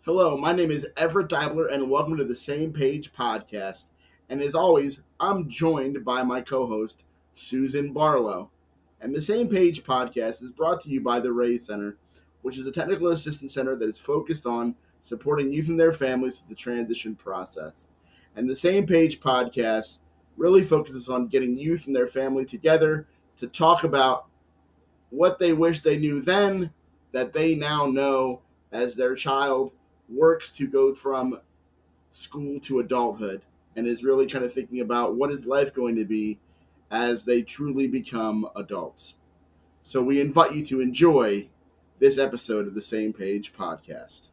Hello, my name is Everett Deibler, and welcome to the Same Page podcast. And as always, I'm joined by my co host, Susan Barlow. And the Same Page podcast is brought to you by the Ray Center, which is a technical assistance center that is focused on supporting youth and their families through the transition process. And the Same Page podcast really focuses on getting youth and their family together to talk about what they wish they knew then that they now know as their child works to go from school to adulthood and is really kind of thinking about what is life going to be as they truly become adults. So we invite you to enjoy this episode of the Same Page podcast.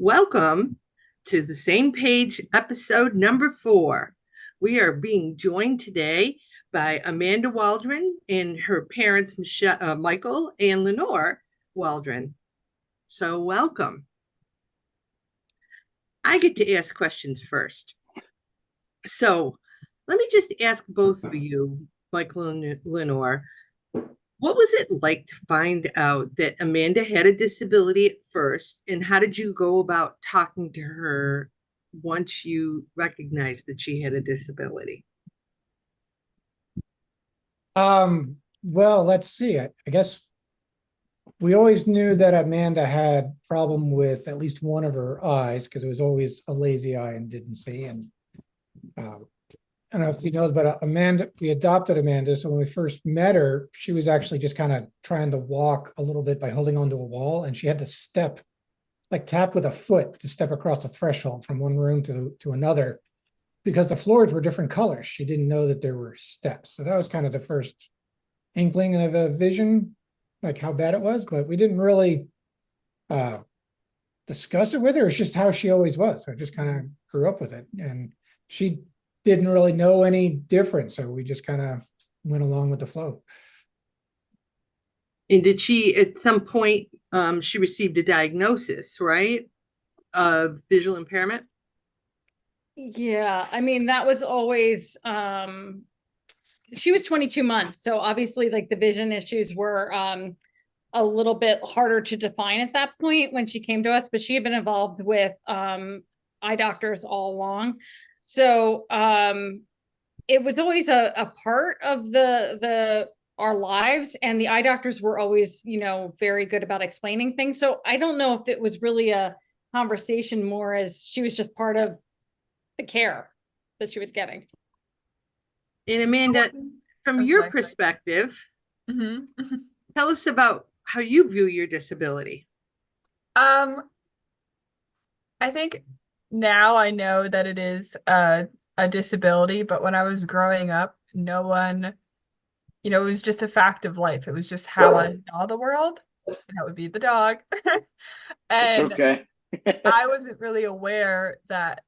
Welcome to the Same Page episode number 4. We are being joined today by Amanda Waldron and her parents, Michael and Lenore Waldron. So welcome. I get to ask questions first. So let me just ask both of you, Michael and Lenore, what was it like to find out that Amanda had a disability at first, and how did you go about talking to her once you recognized that she had a disability? Well, let's see. I guess we always knew that Amanda had problem with at least one of her eyes because it was always a lazy eye and didn't see. And I don't know if you know, but Amanda, we adopted Amanda. So when we first met her, she was actually just kind of trying to walk a little bit by holding onto a wall, and she had to step, like tap with a foot to step across the threshold from one room to another because the floors were different colors. She didn't know that there were steps. So that was kind of the first inkling of a vision, like how bad it was, but we didn't really discuss it with her. It's just how she always was. I just kind of grew up with it, and she didn't really know any different. So we just kind of went along with the flow. And did she, at some point, she received a diagnosis, right, of visual impairment? Yeah, I mean, that was always, she was 22 months. So obviously like the vision issues were a little bit harder to define at that point when she came to us, but she had been involved with eye doctors all along. So it was always a part of our lives, and the eye doctors were always, very good about explaining things. So I don't know if it was really a conversation, more as she was just part of the care that she was getting. And Amanda, from your perspective, tell us about how you view your disability. I think now I know that it is a disability, but when I was growing up, no one, it was just a fact of life. It was just how I saw the world. That would be the dog. And It's okay. I wasn't really aware that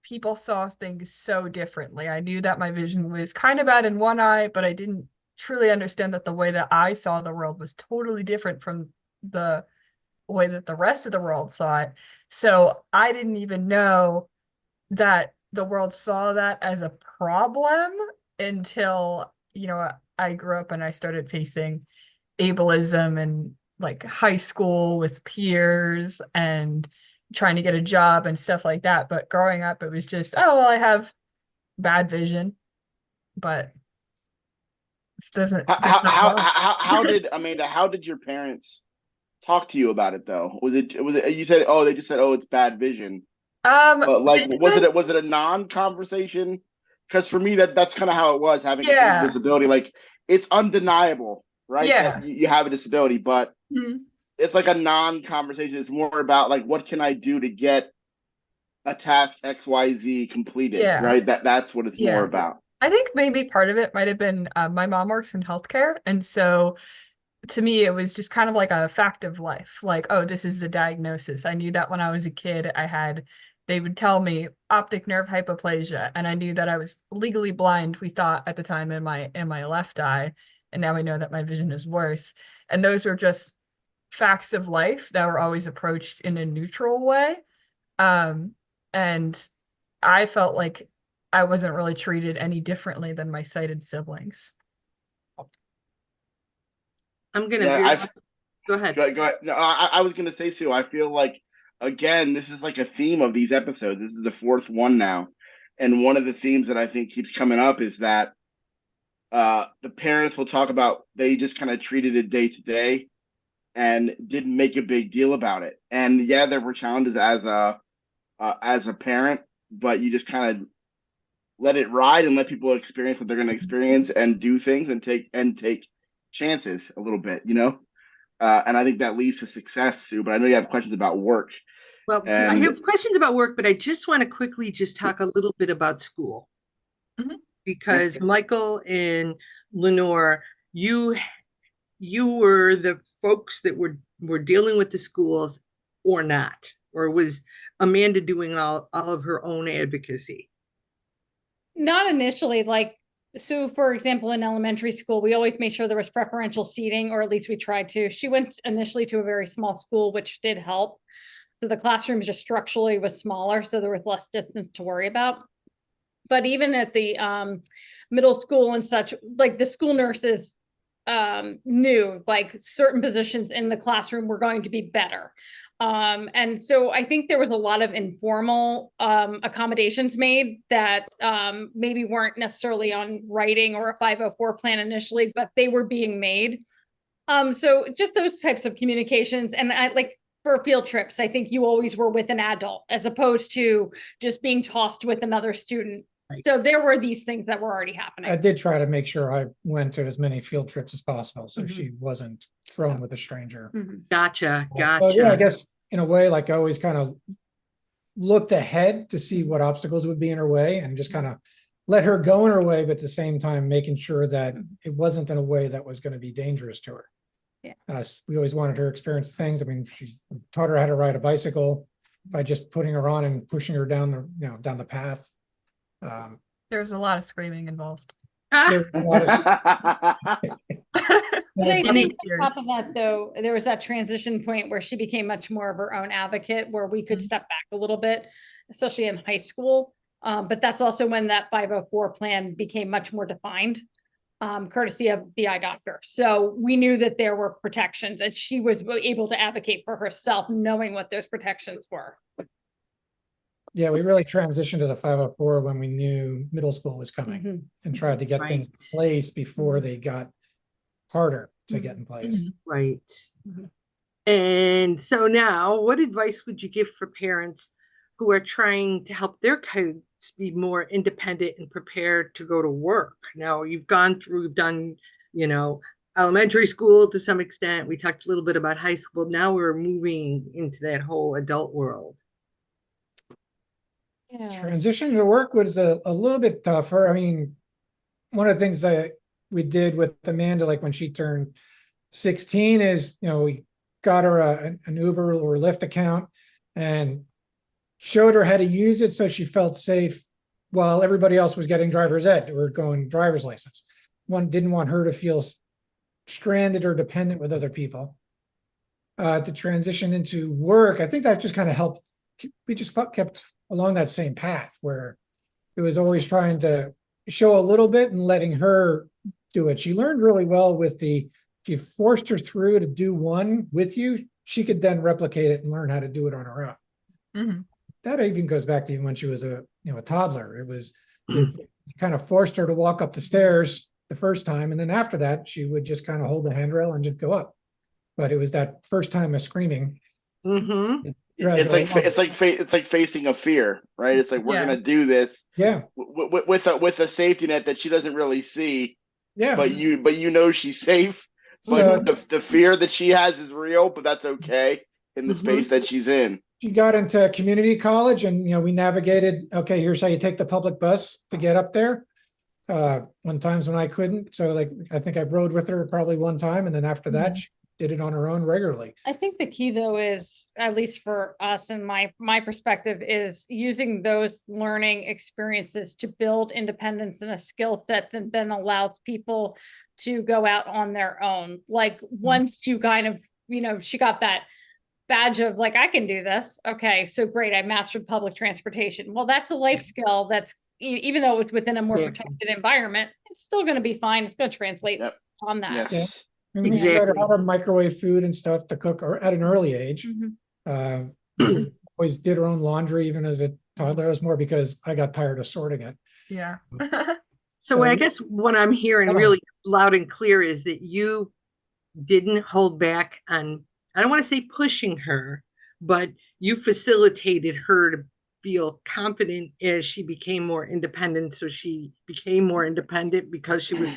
people saw things so differently. I knew that my vision was kind of bad in one eye, but I didn't truly understand that the way that I saw the world was totally different from the way that the rest of the world saw it. So I didn't even know that the world saw that as a problem until, I grew up and I started facing ableism in like high school with peers and trying to get a job and stuff like that. But growing up, it was just, oh, well, I have bad vision, but it doesn't. How did Amanda? How did your parents talk to you about it though? Was it you said, oh, they just said, oh, it's bad vision. But like, was it a non-conversation? Because for me, that's kind of how it was having a disability. Like, it's undeniable, right? That you have a disability, but it's like a non-conversation. It's more about like, what can I do to get a task XYZ completed, right? That's what it's more about. I think maybe part of it might have been my mom works in healthcare, and so to me, it was just kind of like a fact of life. Like, oh, this is a diagnosis. I knew that when I was a kid, they would tell me optic nerve hypoplasia, and I knew that I was legally blind, we thought at the time, in my left eye, and now we know that my vision is worse. And those were just facts of life that were always approached in a neutral way. And I felt like I wasn't really treated any differently than my sighted siblings. I'm gonna Go ahead. Go ahead. No, I was going to say, Sue, I feel like, again, this is like a theme of these episodes. This is the fourth one now. And one of the themes that I think keeps coming up is that the parents will talk about they just kind of treated it day to day and didn't make a big deal about it. And yeah, there were challenges as a parent, but you just kind of let it ride and let people experience what they're going to experience and do things and take chances a little bit, you know? And I think that leads to success, Sue, but I know you have questions about work. Well, I have questions about work, but I just want to quickly just talk a little bit about school. Because Michael and Lenore, you were the folks that were dealing with the schools or not, or was Amanda doing all of her own advocacy? Not initially. Like, so for example, in elementary school, we always made sure there was preferential seating, or at least we tried to. She went initially to a very small school, which did help. So the classrooms just structurally was smaller, so there was less distance to worry about. But even at the middle school and such, like the school nurses knew like certain positions in the classroom were going to be better. And so I think there was a lot of informal accommodations made that maybe weren't necessarily on writing or a 504 plan initially, but they were being made. So just those types of communications. And I like for field trips, I think you always were with an adult as opposed to just being tossed with another student. So there were these things that were already happening. I did try to make sure I went to as many field trips as possible, so she wasn't thrown with a stranger. Gotcha. So yeah, I guess in a way, like I always kind of looked ahead to see what obstacles would be in her way and just kind of let her go in her way, but at the same time, making sure that it wasn't in a way that was going to be dangerous to her. Yeah. We always wanted her to experience things. I mean, she taught her how to ride a bicycle by just putting her on and pushing her down the path. There's a lot of screaming involved. There was a lot of- I think on top of that, though, there was that transition point where she became much more of her own advocate, where we could step back a little bit, especially in high school. But that's also when that 504 plan became much more defined, courtesy of the eye doctor. So we knew that there were protections and she was able to advocate for herself, knowing what those protections were. Yeah, we really transitioned to the 504 when we knew middle school was coming and tried to get things in place before they got harder to get in place. Right. And so now, what advice would you give for parents who are trying to help their kids be more independent and prepared to go to work? Now, you've done, elementary school to some extent. We talked a little bit about high school. Now we're moving into that whole adult world. Transition to work was a little bit tougher. I mean, one of the things that we did with Amanda, like when she turned 16, is, we got her an Uber or Lyft account and showed her how to use it so she felt safe while everybody else was getting driver's ed or going driver's license. One didn't want her to feel stranded or dependent with other people. To transition into work, I think that just kind of helped. We just kept along that same path where it was always trying to show a little bit and letting her do it. She learned really well with if you forced her through to do one with you, she could then replicate it and learn how to do it on her own. That even goes back to even when she was a toddler. It was you kind of forced her to walk up the stairs the first time, and then after that, she would just kind of hold the handrail and just go up. But it was that first time of screaming. It's like facing a fear, right? It's like we're gonna do this, with a safety net that she doesn't really see, but she's safe. But the fear that she has is real, but that's okay in the space that she's in. She got into community college, and we navigated. Okay, here's how you take the public bus to get up there. One times when I couldn't, so I think I rode with her probably one time, and then after that, she did it on her own regularly. I think the key, though, is, at least for us and my perspective, is using those learning experiences to build independence and a skill set that then allows people to go out on their own. Like once you kind of, she got that badge of like, I can do this. Okay, so great. I mastered public transportation. Well, that's a life skill that's, even though it's within a more protected environment, it's still going to be fine. It's going to translate on that. Yes. And we showed her Exactly. how to microwave food and stuff to cook or at an early age. Mhm. Always did her own laundry, even as a toddler. It was more because I got tired of sorting it. Yeah. So I guess what I'm hearing Oh. really loud and clear is that you didn't hold back on, I don't want to say pushing her, but you facilitated her to feel confident as she became more independent. So she became more independent because she was.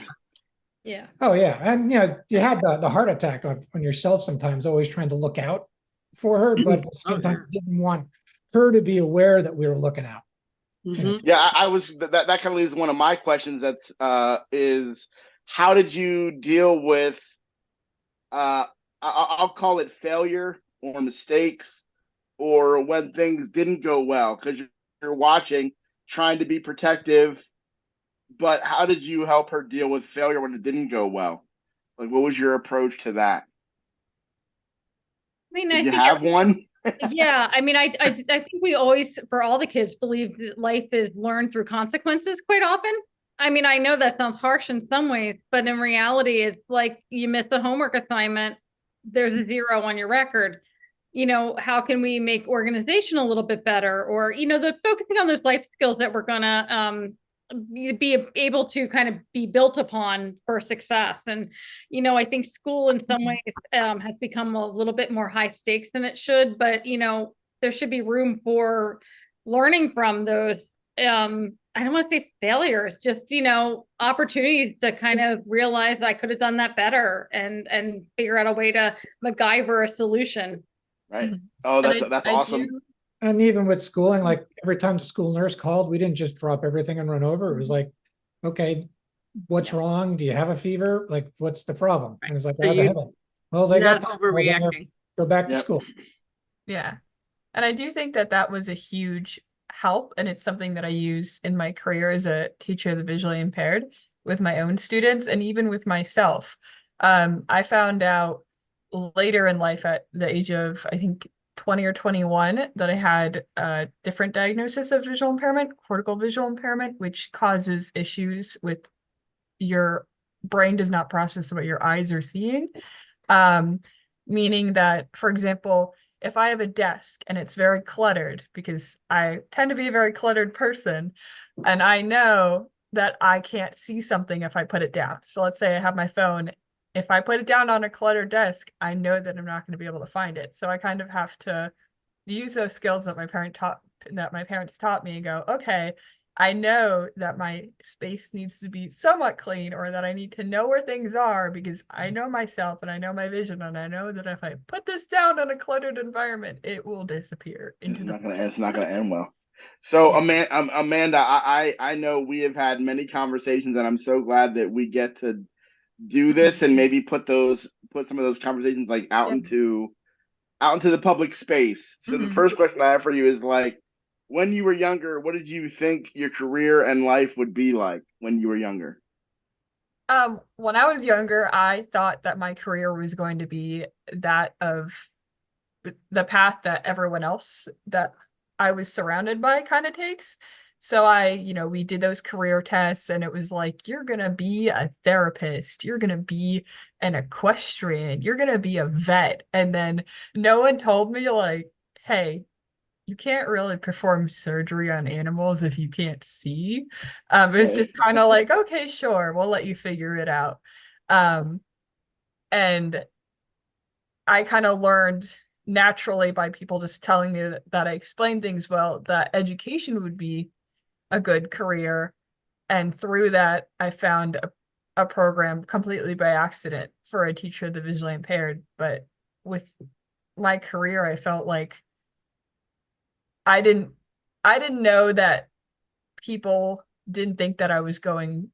Yeah. Oh yeah, and you had the heart attack on yourself sometimes, always trying to look out for her, but at the same time didn't want her to be aware that we were looking out. Mhm. Yeah, I was that kind of leads to one of my questions. That's is how did you deal with I'll call it failure or mistakes or when things didn't go well because you're watching, trying to be protective, but how did you help her deal with failure when it didn't go well? Like, what was your approach to that? I mean, Did I you think have one? yeah, I mean, I think we always, for all the kids, believe that life is learned through consequences quite often. I mean, I know that sounds harsh in some ways, but in reality, it's like you miss a homework assignment, there's a 0 on your record. How can we make organization a little bit better? Or, the focusing on those life skills that we're gonna be able to kind of be built upon for success. And I think school in some ways has become a little bit more high stakes than it should, but there should be room for learning from those I don't want to say failures, just opportunities to kind of realize I could have done that better and figure out a way to MacGyver a solution. Right. Oh, And that's I awesome. do. And even with schooling, like every time the school nurse called, we didn't just drop everything and run over. It was like, okay, what's wrong? Do you have a fever? Like, what's the problem? And it's like, So I have a you headache. Well, they not got well, then overreacting. go back to Yep. school. Yeah. And I do think that that was a huge help. And it's something that I use in my career as a teacher of the visually impaired with my own students and even with myself. I found out later in life at the age of, I think, 20 or 21 that I had a different diagnosis of visual impairment, cortical visual impairment, which causes issues with your brain does not process what your eyes are seeing. Um, Meaning that, for example, if I have a desk and it's very cluttered, because I tend to be a very cluttered person, and I know that I can't see something if I put it down. So let's say I have my phone. If I put it down on a cluttered desk, I know that I'm not going to be able to find it. So I kind of have to use those skills that my parents taught me and go, okay, I know that my space needs to be somewhat clean or that I need to know where things are because I know myself and I know my vision and I know that if I put this down in a cluttered environment, it will disappear into It's not gonna end well. So Yeah. Amanda, I know we have had many conversations, and I'm so glad that we get to do this and maybe put some of those conversations like out into the public space. So the Mhm. first question I have for you is like, when you were younger, what did you think your career and life would be like when you were younger? When I was younger, I thought that my career was going to be that of the path that everyone else that I was surrounded by kind of takes. So we did those career tests and it was like, you're going to be a therapist, you're going to be an equestrian, you're going to be a vet. And then no one told me like, hey, you can't really perform surgery on animals if you can't see. It's Right. just kind of like, okay, sure, we'll let you figure it out. Um, and I kind of learned naturally by people just telling me that I explained things well, that education would be a good career. And through that, I found a program completely by accident for a teacher of the visually impaired. But with my career, I felt like I didn't I didn't know that people didn't think that I was going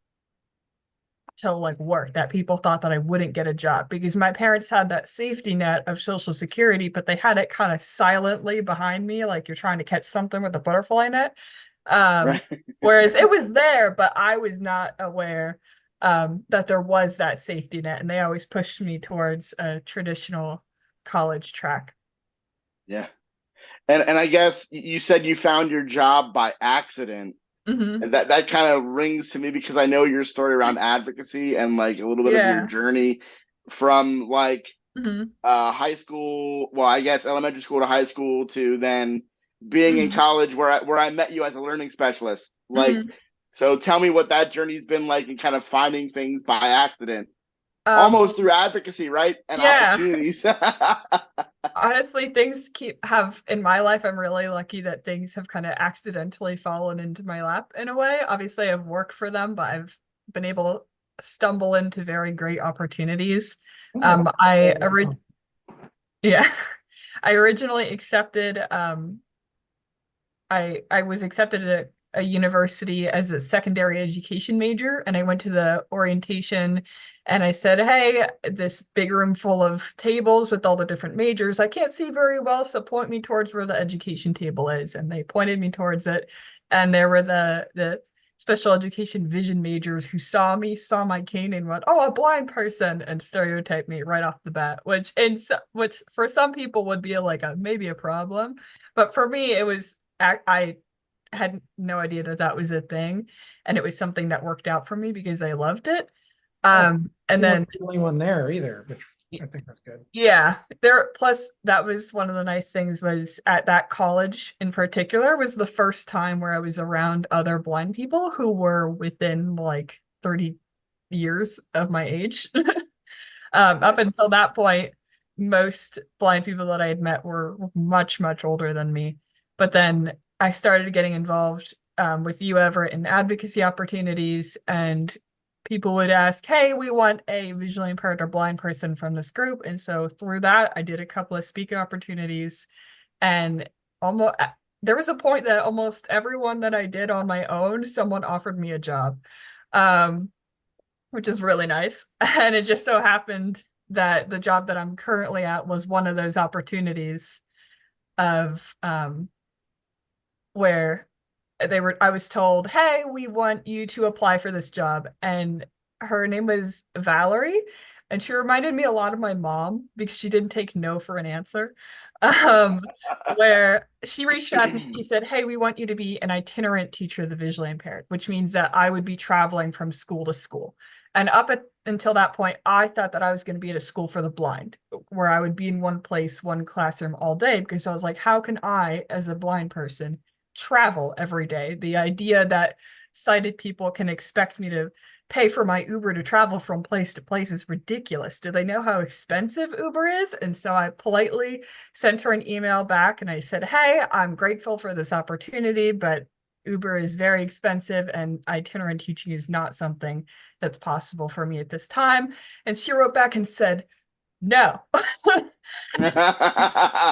to like work, that people thought that I wouldn't get a job because my parents had that safety net of Social Security, but they had it kind of silently behind me, like you're trying to catch something with a butterfly net. Right. Whereas it was there, but I was not aware that there was that safety net, and they always pushed me towards a traditional college track. Yeah. And I guess you said you found your job by accident. Hmm. And that kind of rings to me because I know your story around advocacy and like a little bit of your Yeah. journey from like Hmm. high school, well, I guess elementary school to high school to then being in Hmm. college where I met you as a learning specialist. Like, Hmm. so tell me what that journey's been like and kind of finding things by accident, Um, almost through advocacy, right? And yeah. opportunities. Honestly, things have in my life, I'm really lucky that things have kind of accidentally fallen into my lap in a way. Obviously, I've worked for them, but I've been able to stumble into very great opportunities. Oh, I wow. yeah, I originally accepted I was accepted at a university as a secondary education major, and I went to the orientation and I said, "Hey, this big room full of tables with all the different majors. I can't see very well, so point me towards where the education table is." And they pointed me towards it, and there were the special education vision majors who saw me, saw my cane, and went, "Oh, a blind person," and stereotyped me right off the bat, which for some people would be like a maybe a problem, but for me it was I had no idea that that was a thing, and it was something that worked out for me because I loved it. Also, And you weren't then the only one there either, which I think that's good. yeah, there plus that was one of the nice things was at that college in particular was the first time where I was around other blind people who were within like 30 years of my age. Up until that point, most blind people that I had met were much, much older than me. But then I started getting involved with you, Everett, in advocacy opportunities, and people would ask, "Hey, we want a visually impaired or blind person from this group." And so through that, I did a couple of speaking opportunities, and almost there was a point that almost everyone that I did on my own, someone offered me a job. Um, which is really nice. And it just so happened that the job that I'm currently at was one of those opportunities of where I was told, "Hey, we want you to apply for this job." And her name was Valerie, and she reminded me a lot of my mom because she didn't take no for an answer. Where she reached out to me, she said, "Hey, we want you to be an itinerant teacher of the visually impaired," which means that I would be traveling from school to school. And until that point, I thought that I was going to be at a school for the blind, where I would be in one place, one classroom all day, because I was like, how can I, as a blind person, travel every day? The idea that sighted people can expect me to pay for my Uber to travel from place to place is ridiculous. Do they know how expensive Uber is? And so I politely sent her an email back and I said, "Hey, I'm grateful for this opportunity, but Uber is very expensive and itinerant teaching is not something that's possible for me at this time." And she wrote back and said, "No."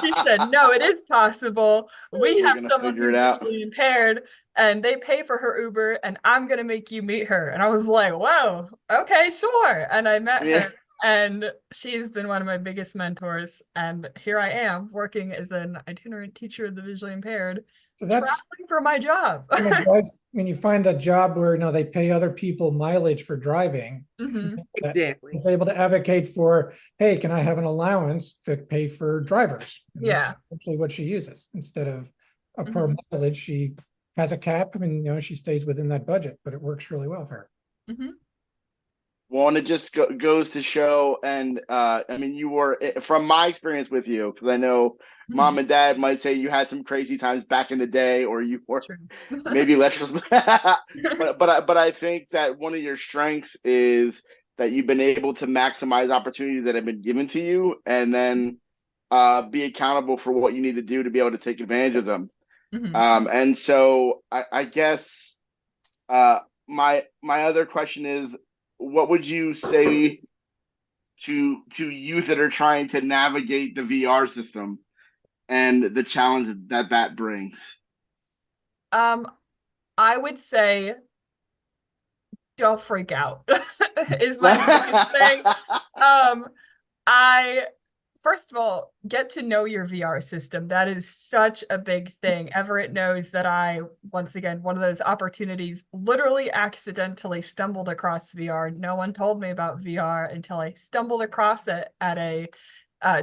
She said, "No, it is possible. We We're have gonna someone figure it who's out. visually impaired and they pay for her Uber and I'm gonna make you meet her." And I was like, "Whoa, okay, sure." And I met Yeah. her and she's been one of my biggest mentors. And here I am working as an itinerant teacher of the visually impaired, So that's traveling for my job. when you find a job where they pay other people mileage for driving, Hmm. that Exactly. is able to advocate for, hey, can I have an allowance to pay for drivers? And that's Yeah. actually what she uses instead of a per Hmm. mileage. She has a cap, and she stays within that budget, but it works really well for her. Hmm. Well, and it just goes to show, and I mean, you were from my experience with you, because I know Hmm. mom and dad might say you had some crazy times back in the day, or you were True. maybe less. But I think that one of your strengths is that you've been able to maximize opportunities that have been given to you, and then be accountable for what you need to do to be able to take advantage of them. Hmm. And so I guess uh, my other question is, what would you say to youth that are trying to navigate the VR system and the challenge that brings? Um, I would say don't freak out is my biggest thing. Um, I first of all get to know your VR system. That is such a big thing. Everett knows that I, once again, one of those opportunities, literally accidentally stumbled across VR. No one told me about VR until I stumbled across it at a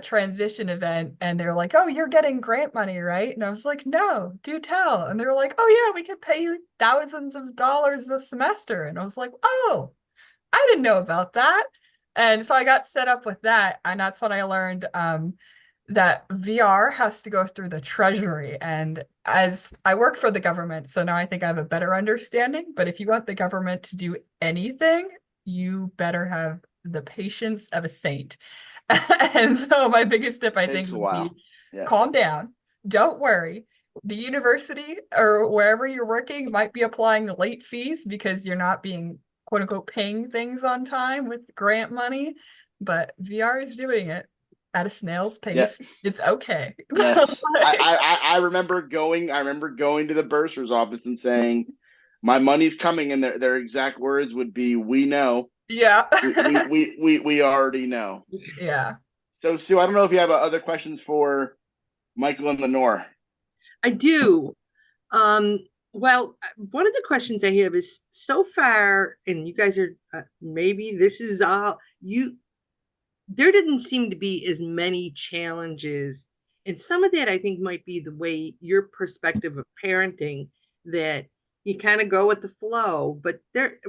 transition event, and they're like, "Oh, you're getting grant money, right?" And I was like, "No, do tell." And they were like, "Oh yeah, we could pay you thousands of dollars a semester." And I was like, "Oh, I didn't know about that." And so I got set up with that, and that's when I learned that VR has to go through the Treasury. And as I work for the government, so now I think I have a better understanding. But if you want the government to do anything, you better have the patience of a saint. And so my biggest tip, I think, Takes a would while. be Yeah. calm down. Don't worry. The university or wherever you're working might be applying late fees because you're not being quote unquote paying things on time with grant money, but VR is doing it at a snail's pace. It's okay. Yes. I remember going to the bursar's office and saying, my money's coming, and their exact words would be, we know. Yeah. We already know. Yeah. So Sue, I don't know if you have other questions for Michael and Lenore. I do. Well, one of the questions I have is so far, and you guys are maybe this is all you. There didn't seem to be as many challenges, and some of that I think might be the way your perspective of parenting, that you kind of go with the flow. But there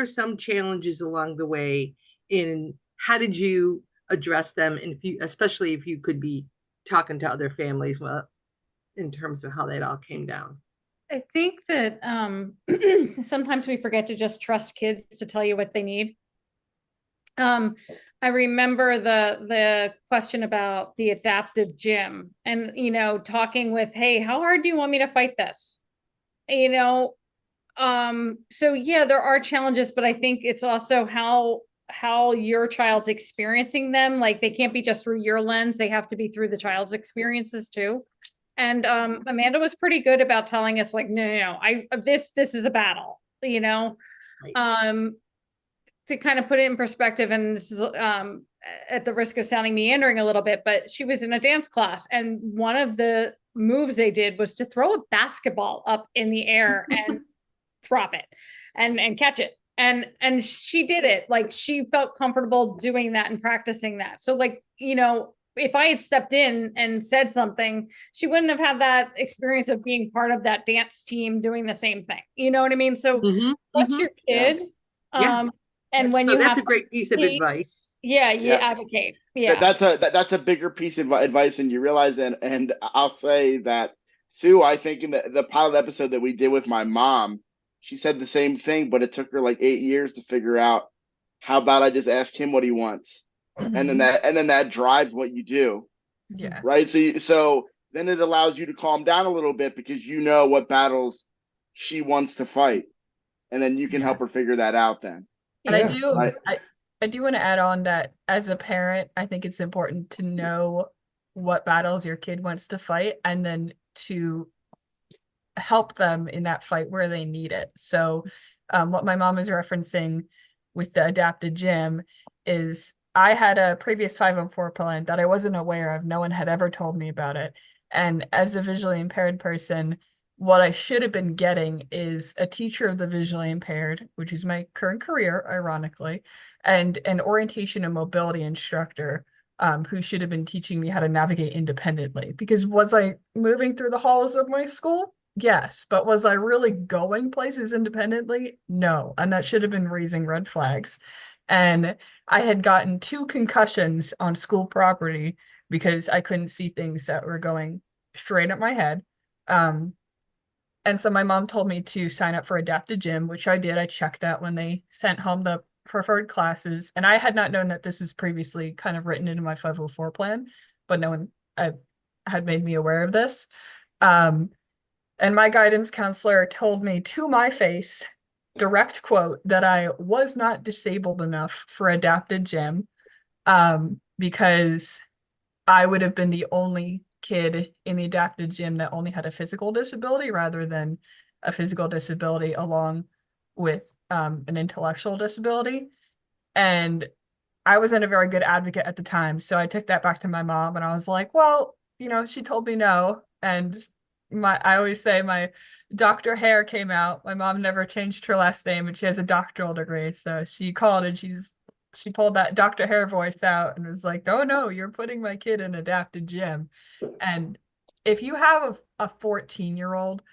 some challenges along the way, in how did you address them, and if you, especially if you could be talking to other families, well, in terms of how that all came down. I think that sometimes we forget to just trust kids to tell you what they need. I remember the question about the adaptive gym, and talking with, hey, how hard do you want me to fight this? So yeah, there are challenges, but I think it's also how your child's experiencing them. Like, they can't be just through your lens, they have to be through the child's experiences too. And Amanda was pretty good about telling us, like, no, this is a battle, Right. to kind of put it in perspective. And this is at the risk of sounding meandering a little bit, but she was in a dance class, and one of the moves they did was to throw a basketball up in the air and drop it and catch it. And she did it. Like, she felt comfortable doing that and practicing that. So, like, if I had stepped in and said something, she wouldn't have had that experience of being part of that dance team doing the same thing. You know what I mean? So trust your kid. Yeah. And when you that's have a great piece of advice. Yeah, you advocate. Yeah. That's a bigger piece of advice than you realize. And I'll say that, Sue, I think in the pilot episode that we did with my mom, she said the same thing, but it took her like 8 years to figure out, how about I just ask him what he wants? And then that drives what you do. Yeah. Right. So then it allows you to calm down a little bit, because you know what battles she wants to fight, and then you can help her figure that out then. And Yeah. I do want to add on that as a parent, I think it's important to know what battles your kid wants to fight, and then to help them in that fight where they need it. So what my mom is referencing with the adapted gym is, I had a previous 504 plan that I wasn't aware of. No one had ever told me about it. And as a visually impaired person, what I should have been getting is a teacher of the visually impaired, which is my current career, ironically, and an orientation and mobility instructor who should have been teaching me how to navigate independently. Because was I moving through the halls of my school? Yes. But was I really going places independently? No. And that should have been raising red flags. And I had gotten 2 concussions on school property because I couldn't see things that were going straight at my head. And so my mom told me to sign up for adapted gym, which I did. I checked that when they sent home the preferred classes. And I had not known that this was previously kind of written into my 504 plan, but no one had made me aware of this. And my guidance counselor told me to my face, direct quote, that I was not disabled enough for adapted gym, because I would have been the only kid in the adapted gym that only had a physical disability rather than a physical disability along with an intellectual disability. And I wasn't a very good advocate at the time. So I took that back to my mom, and I was like, well, she told me no. And I always say my Dr. Hare came out. My mom never changed her last name, and she has a doctoral degree. So she called, and she pulled that Dr. Hare voice out and was like, oh no, you're putting my kid in adapted gym. And if you have a 14-year-old,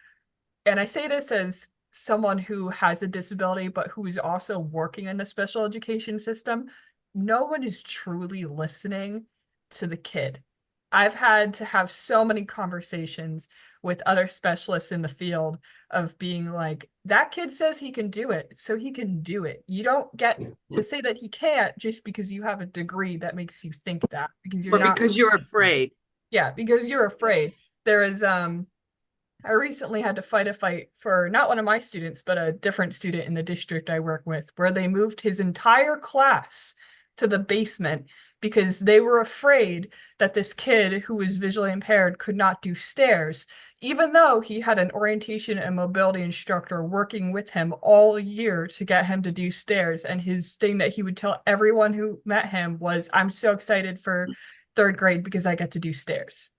and I say this as someone who has a disability, but who is also working in the special education system, no one is truly listening to the kid. I've had to have so many conversations with other specialists in the field of being like, that kid says he can do it, so he can do it. You don't get to say that he can't just because you have a degree that makes you think that, because you're not. Because you're afraid. Yeah, because you're afraid. There is I recently had to fight a fight for not one of my students, but a different student in the district I work with, where they moved his entire class to the basement because they were afraid that this kid who was visually impaired could not do stairs, even though he had an orientation and mobility instructor working with him all year to get him to do stairs. And his thing that he would tell everyone who met him was, I'm so excited for third grade because I get to do stairs.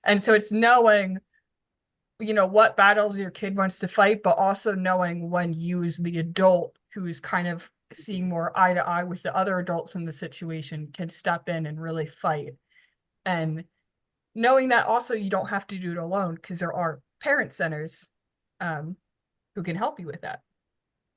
And so it's knowing, you know, what battles your kid wants to fight, but also knowing when you as the adult who's kind of seeing more eye to eye with the other adults in the situation can step in and really fight. And knowing that also you don't have to do it alone, because there are parent centers who can help you with that.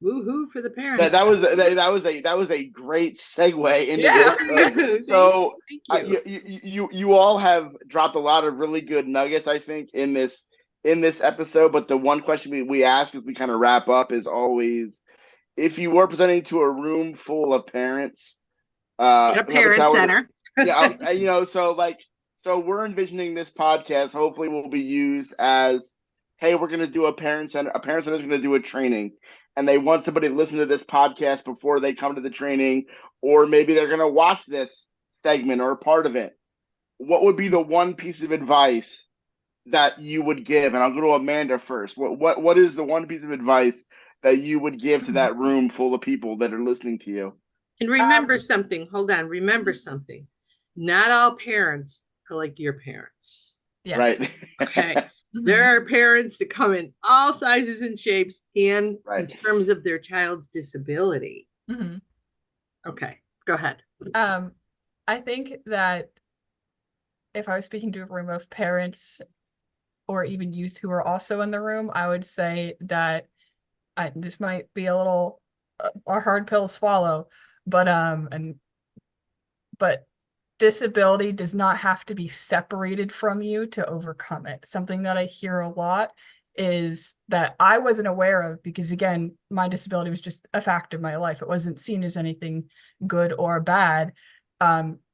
Woohoo for the parents. That was a great segue into this. So Thank you. you all have dropped a lot of really good nuggets, I think, in this episode. But the one question we ask as we kind of wrap up is always, if you were presenting to a room full of parents, In a parent center. Yeah, you know, so we're envisioning this podcast hopefully will be used as, hey, we're going to do a parent center. A parent center is going to do a training, and they want somebody to listen to this podcast before they come to the training, or maybe they're going to watch this segment or part of it. What would be the one piece of advice that you would give? And I'll go to Amanda first. What is the one piece of advice that you would give to that room full of people that are listening to you? And remember something. Hold on. Remember something. Not all parents are like your parents. Yes. Right. Okay. There are parents that come in all sizes and shapes and Right. in terms of their child's disability. Mm-hmm. Okay. Go ahead. I think that if I was speaking to a room of parents or even youth who are also in the room, I would say that this might be a little a hard pill to swallow, but disability does not have to be separated from you to overcome it. Something that I hear a lot is that I wasn't aware of, because again, my disability was just a fact of my life. It wasn't seen as anything good or bad.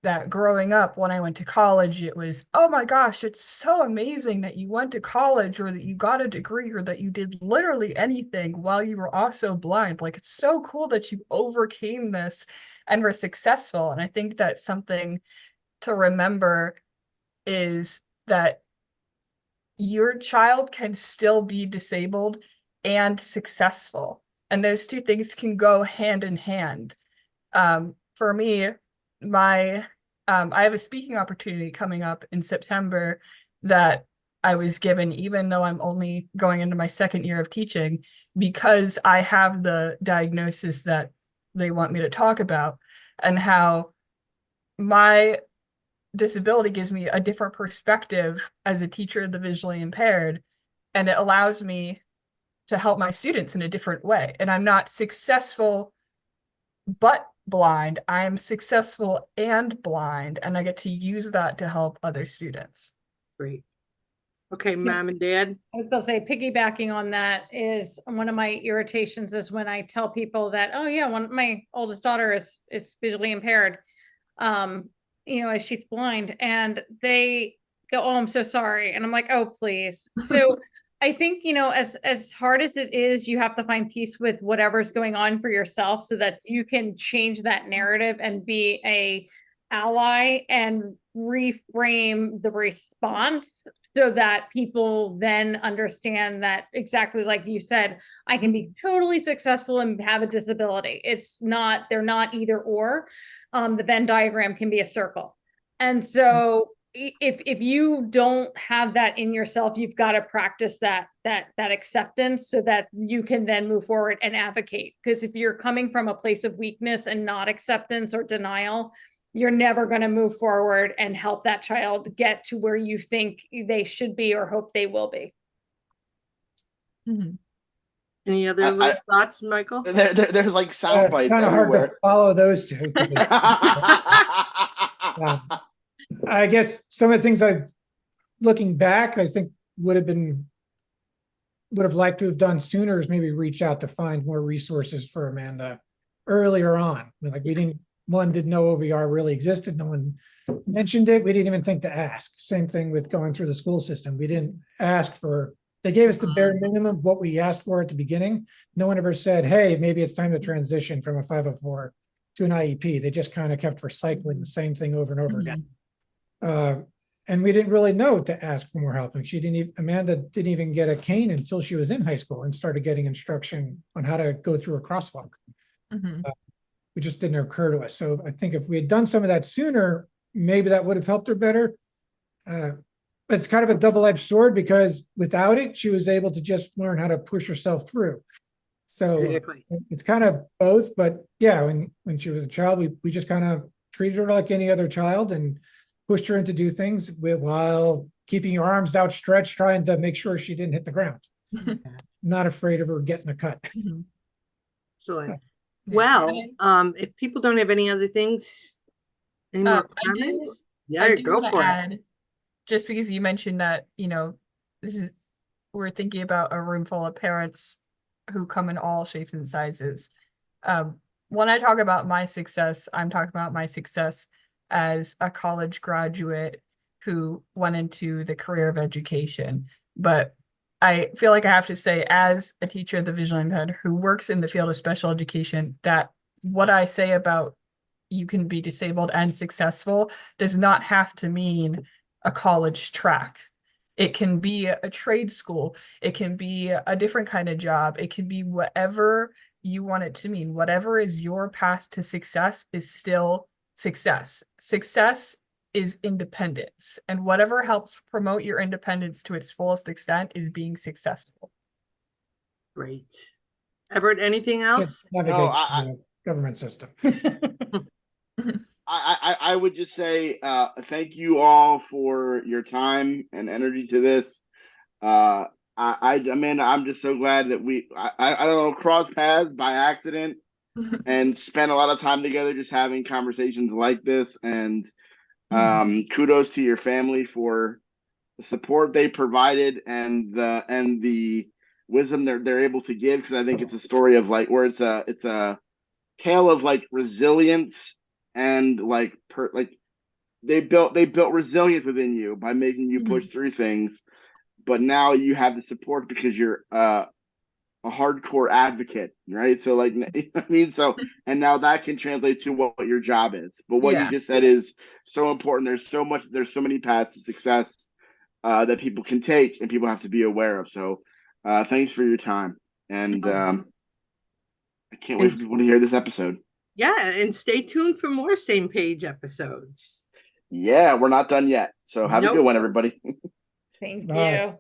That growing up, when I went to college, it was, oh my gosh, it's so amazing that you went to college, or that you got a degree, or that you did literally anything while you were also blind. Like, it's so cool that you overcame this and were successful. And I think that something to remember is that your child can still be disabled and successful. And those two things can go hand in hand. For me, I have a speaking opportunity coming up in September that I was given, even though I'm only going into my second year of teaching, because I have the diagnosis that they want me to talk about, and how my disability gives me a different perspective as a teacher of the visually impaired, and it allows me to help my students in a different way. And I'm not successful but blind, I am successful and blind, and I get to use that to help other students. Great. Okay, Mom and Dad. I was gonna say, piggybacking on that, is one of my irritations is when I tell people that, oh yeah, my oldest daughter is visually impaired, you know, she's blind, and they go, oh, I'm so sorry. And I'm like, oh, please. So I think, you know, as hard as it is, you have to find peace with whatever's going on for yourself, so that you can change that narrative and be a ally and reframe the response, so that people then understand that, exactly like you said, I can be totally successful and have a disability. They're not either or. The Venn diagram can be a circle. And so if you don't have that in yourself, you've got to practice that acceptance, so that you can then move forward and advocate. Because if you're coming from a place of weakness and not acceptance or denial, you're never going to move forward and help that child get to where you think they should be or hope they will be. Mm-hmm. Any other I- little thoughts, Michael? there's like sound It's bites kind of hard to everywhere. follow those two. 'Cause I guess some of the things looking back, I think would have liked to have done sooner is maybe reach out to find more resources for Amanda earlier on. Like we didn't know OVR really existed. No one mentioned it. We didn't even think to ask. Same thing with going through the school system. We didn't ask for, they gave us the bare minimum of what we asked for at the beginning. No one ever said, hey, maybe it's time to transition from a 504 to an IEP. They just kind of kept recycling the same thing over and over again. And we didn't really know to ask for more help. And Amanda didn't even get a cane until she was in high school and started getting instruction on how to go through a crosswalk. It just didn't occur to us. So I think if we had done some of that sooner, maybe that would have helped her better. But it's kind of a double-edged sword because without it, she was able to just learn how to push herself through. So Exactly. it's kind of both, but yeah, when she was a child, we just kind of treated her like any other child and pushed her in to do things while keeping your arms outstretched, trying to make sure she didn't hit the ground. Not afraid of her getting a cut. Excellent. Well, if people don't have any other things, any more comments? I do Go want to for it. add, just because you mentioned that, we're thinking about a room full of parents who come in all shapes and sizes. When I talk about my success, I'm talking about my success as a college graduate who went into the career of education. But I feel like I have to say, as a teacher of the visually impaired who works in the field of special education, that what I say about you can be disabled and successful does not have to mean a college track. It can be a trade school. It can be a different kind of job. It can be whatever you want it to mean. Whatever is your path to success is still success. Success is independence, and whatever helps promote your independence to its fullest extent is being successful. Great. Everett, anything else? Navigate the government system. I would just say thank you all for your time and energy to this. Amanda, I'm just so glad that I don't know, crossed paths by accident and spent a lot of time together just having conversations like this. And kudos to your family for the support they provided and the wisdom they're able to give, because I think it's a story of like where it's a tale of like resilience and they built resilience within you by making you push through things. But now you have the support because you're a hardcore advocate, right? So like, I mean, so, and now that can translate to what your job is. But what you just said is so important. There's so many paths to success that people can take and people have to be aware of. So thanks for your time. And I can't wait for people to hear this episode. Yeah, and stay tuned for more Same Page episodes. Yeah, we're not done yet. So have a good one, everybody. Thank you.